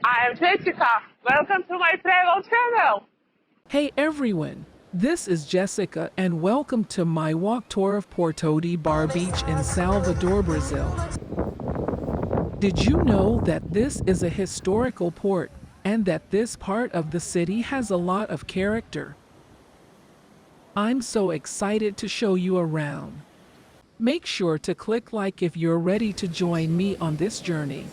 Hi, I'm Jessica. Welcome to my travel channel. Hey everyone, this is Jessica and welcome to my walk tour of Porto de Barr Beach in Salvador, Brazil. Did you know that this is a historical port and that this part of the city has a lot of character? I'm so excited to show you around. Make sure to click like if you're ready to join me on this journey.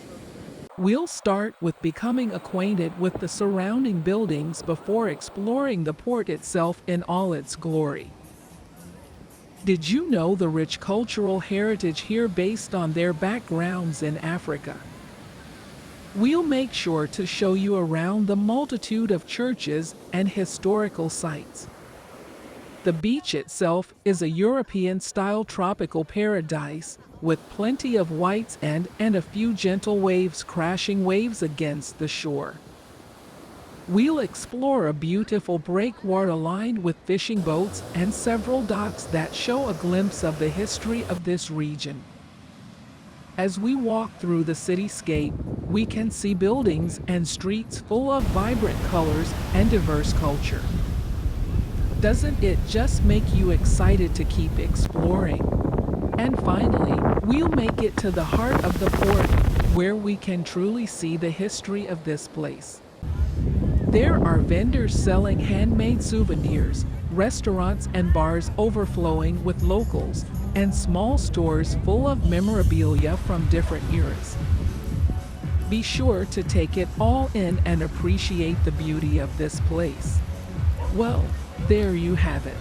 We'll start with becoming acquainted with the surrounding buildings before exploring the port itself in all its glory. Did you know the rich cultural heritage here based on their backgrounds in Africa? We'll make sure to show you around the multitude of churches and historical sites. The beach itself is a European-style tropical paradise, with plenty of white sand and a few gentle waves crashing waves against the shore. We'll explore a beautiful breakwater lined with fishing boats and several docks that show a glimpse of the history of this region. As we walk through the cityscape, we can see buildings and streets full of vibrant colors and diverse culture. Doesn't it just make you excited to keep exploring? And finally, we'll make it to the heart of the port, where we can truly see the history of this place. There are vendors selling handmade souvenirs, restaurants and bars overflowing with locals, and small stores full of memorabilia from different eras. Be sure to take it all in and appreciate the beauty of this place. Well, there you have it.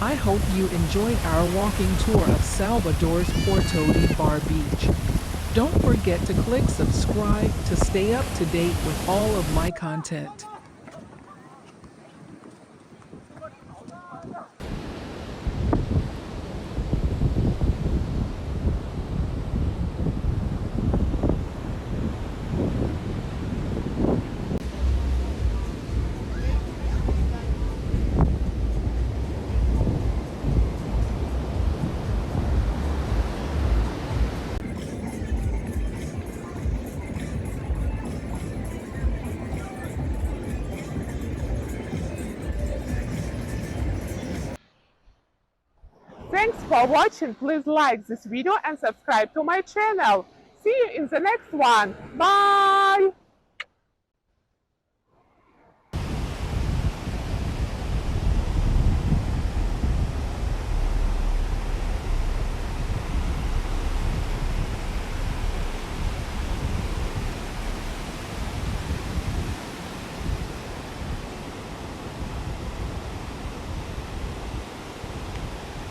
I hope you enjoyed our walking tour of Salvador's Porto de Barr Beach. Don't forget to click subscribe to stay up to date with all of my content. Thanks for watching. Please like this video and subscribe to my channel. See you in the next one. Bye!